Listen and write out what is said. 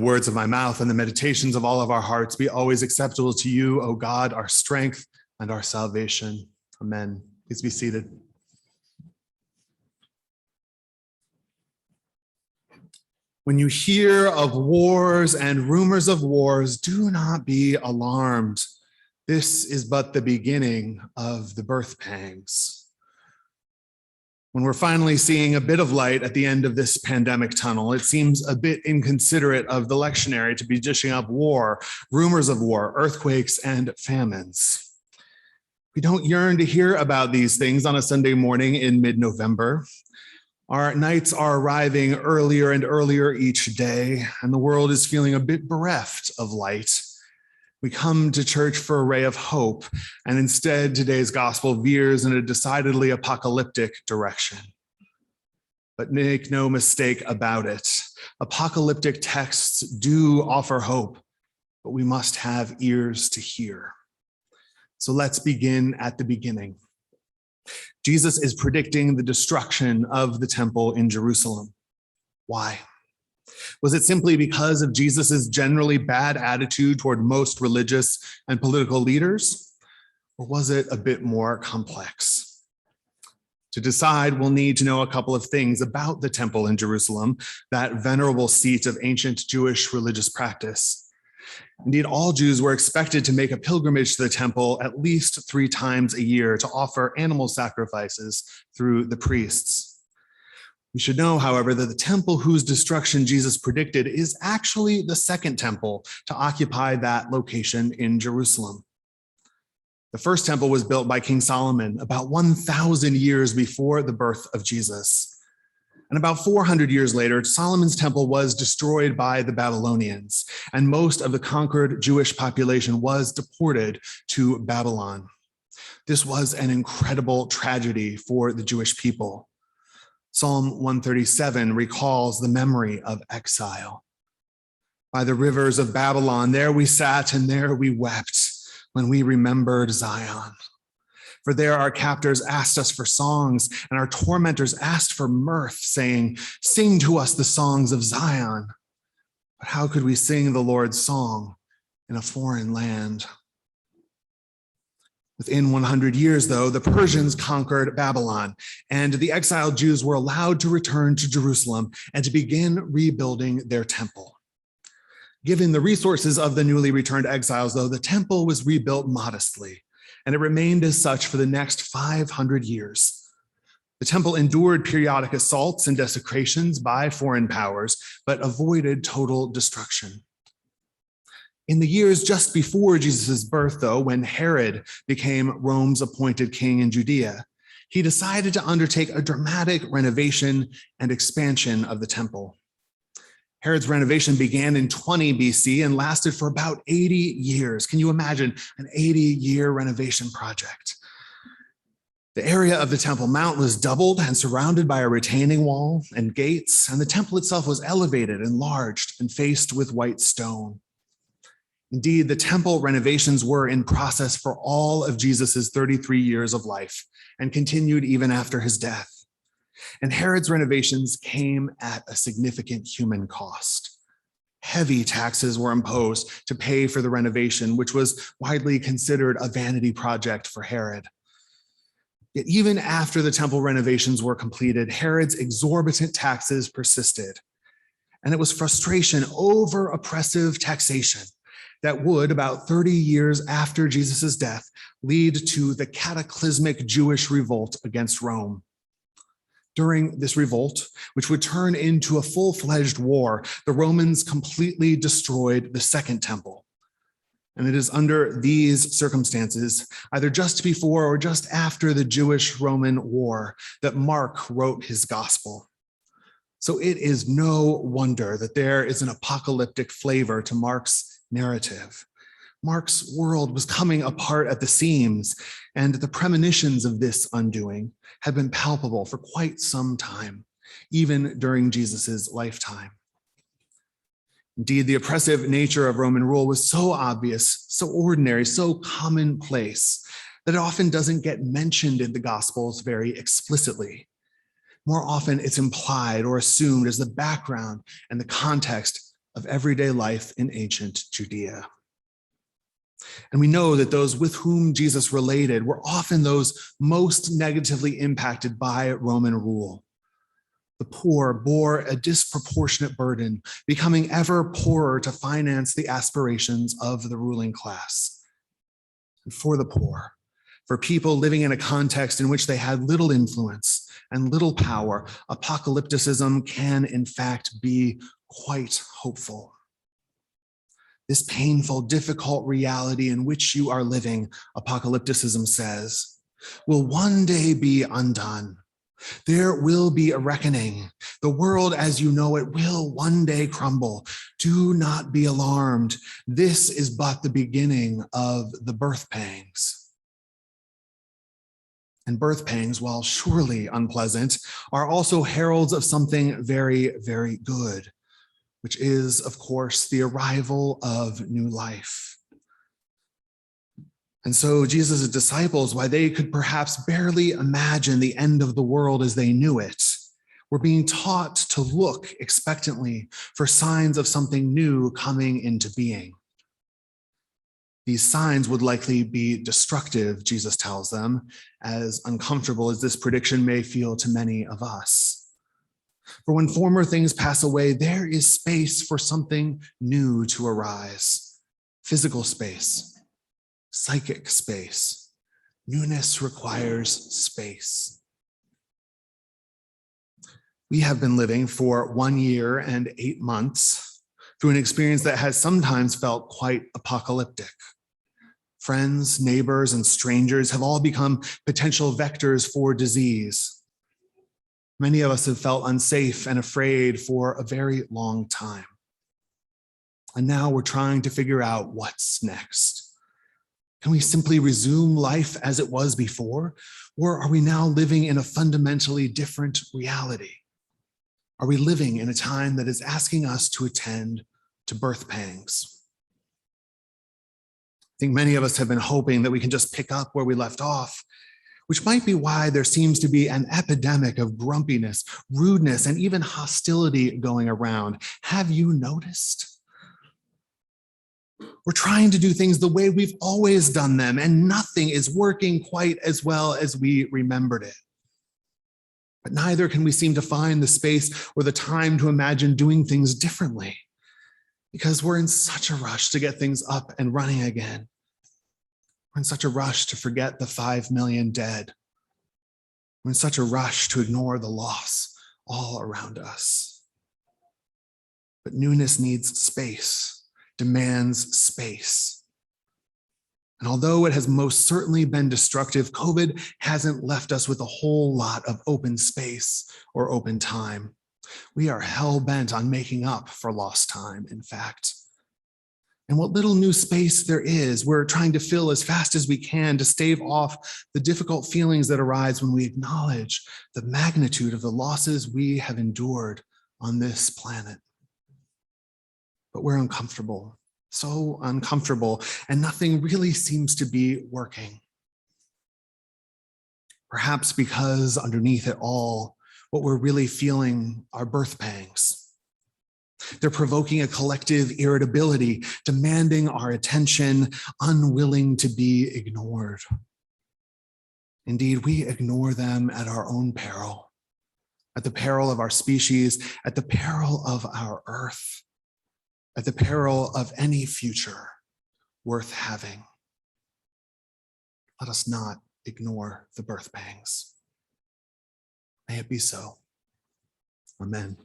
words of my mouth and the meditations of all of our hearts be always acceptable to you, O God, our strength and our salvation. Amen. Please be seated. When you hear of wars and rumors of wars, do not be alarmed. This is but the beginning of the birth pangs. When we're finally seeing a bit of light at the end of this pandemic tunnel, it seems a bit inconsiderate of the lectionary to be dishing up war, rumors of war, earthquakes, and famines. We don't yearn to hear about these things on a Sunday morning in mid-November. Our nights are arriving earlier and earlier each day, and the world is feeling a bit bereft of light. We come to church for a ray of hope, and instead today's gospel veers in a decidedly apocalyptic direction. But make no mistake about it, apocalyptic texts do offer hope, but we must have ears to hear. So let's begin at the beginning. Jesus is predicting the destruction of the temple in Jerusalem. Why? Was it simply because of Jesus's generally bad attitude toward most religious and political leaders? Or was it a bit more complex? To decide, we'll need to know a couple of things about the temple in Jerusalem, that venerable seat of ancient Jewish religious practice. Indeed, all Jews were expected to make a pilgrimage to the temple at least 3 times a year to offer animal sacrifices through the priests. We should know, however, that the temple whose destruction Jesus predicted is actually the second temple to occupy that location in Jerusalem. The first temple was built by King Solomon about 1,000 years before the birth of Jesus. And about 400 years later, Solomon's temple was destroyed by the Babylonians, and most of the conquered Jewish population was deported to Babylon. This was an incredible tragedy for the Jewish people. Psalm 137 recalls the memory of exile. By the rivers of Babylon, there we sat and there we wept when we remembered Zion. For there our captors asked us for songs, and our tormentors asked for mirth, saying, "Sing to us the songs of Zion." But how could we sing the Lord's song in a foreign land? Within 100 years, though, the Persians conquered Babylon, and the exiled Jews were allowed to return to Jerusalem and to begin rebuilding their temple. Given the resources of the newly returned exiles, though, the temple was rebuilt modestly, and it remained as such for the next 500 years. The temple endured periodic assaults and desecrations by foreign powers, but avoided total destruction. In the years just before Jesus' birth, though, when Herod became Rome's appointed king in Judea, he decided to undertake a dramatic renovation and expansion of the temple. Herod's renovation began in 20 BC and lasted for about 80 years. Can you imagine an 80-year renovation project? The area of the Temple Mount was doubled and surrounded by a retaining wall and gates, and the temple itself was elevated, enlarged, and faced with white stone. Indeed, the temple renovations were in process for all of Jesus's 33 years of life and continued even after his death. And Herod's renovations came at a significant human cost. Heavy taxes were imposed to pay for the renovation, which was widely considered a vanity project for Herod. Yet even after the temple renovations were completed, Herod's exorbitant taxes persisted. And it was frustration over oppressive taxation that would, about 30 years after Jesus' death, lead to the cataclysmic Jewish revolt against Rome. During this revolt, which would turn into a full-fledged war, the Romans completely destroyed the second temple. And it is under these circumstances, either just before or just after the Jewish-Roman War, that Mark wrote his gospel. So it is no wonder that there is an apocalyptic flavor to Mark's narrative. Mark's world was coming apart at the seams, and the premonitions of this undoing had been palpable for quite some time, even during Jesus's lifetime. Indeed, the oppressive nature of Roman rule was so obvious, so ordinary, so commonplace, that it often doesn't get mentioned in the Gospels very explicitly. More often, it's implied or assumed as the background and the context of everyday life in ancient Judea. And we know that those with whom Jesus related were often those most negatively impacted by Roman rule. The poor bore a disproportionate burden, becoming ever poorer to finance the aspirations of the ruling class. And for the poor, for people living in a context in which they had little influence and little power, apocalypticism can in fact be quite hopeful. This painful, difficult reality in which you are living, apocalypticism says, will one day be undone. There will be a reckoning. The world as you know it will one day crumble. Do not be alarmed. This is but the beginning of the birth pangs. And birth pangs, while surely unpleasant, are also heralds of something very, very good, which is, of course, the arrival of new life. And so Jesus' disciples, while they could perhaps barely imagine the end of the world as they knew it, were being taught to look expectantly for signs of something new coming into being. These signs would likely be destructive, Jesus tells them, as uncomfortable as this prediction may feel to many of us. For when former things pass away, there is space for something new to arise. Physical space, psychic space. Newness requires space. We have been living for 1 year and 8 months through an experience that has sometimes felt quite apocalyptic. Friends, neighbors, and strangers have all become potential vectors for disease. Many of us have felt unsafe and afraid for a very long time. And now we're trying to figure out what's next. Can we simply resume life as it was before? Or are we now living in a fundamentally different reality? Are we living in a time that is asking us to attend to birth pangs? I think many of us have been hoping that we can just pick up where we left off, which might be why there seems to be an epidemic of grumpiness, rudeness, and even hostility going around. Have you noticed? We're trying to do things the way we've always done them, and nothing is working quite as well as we remembered it. But neither can we seem to find the space or the time to imagine doing things differently, because we're in such a rush to get things up and running again. We're in such a rush to forget the 5 million dead. We're in such a rush to ignore the loss all around us. But newness needs space, demands space. And although it has most certainly been destructive, COVID hasn't left us with a whole lot of open space or open time. We are hell-bent on making up for lost time, in fact. And what little new space there is, we're trying to fill as fast as we can to stave off the difficult feelings that arise when we acknowledge the magnitude of the losses we have endured on this planet. But we're uncomfortable, so uncomfortable, and nothing really seems to be working. Perhaps because underneath it all, what we're really feeling are birth pangs. They're provoking a collective irritability, demanding our attention, unwilling to be ignored. Indeed, we ignore them at our own peril, at the peril of our species, at the peril of our earth, at the peril of any future worth having. Let us not ignore the birth pangs. May it be so. Amen.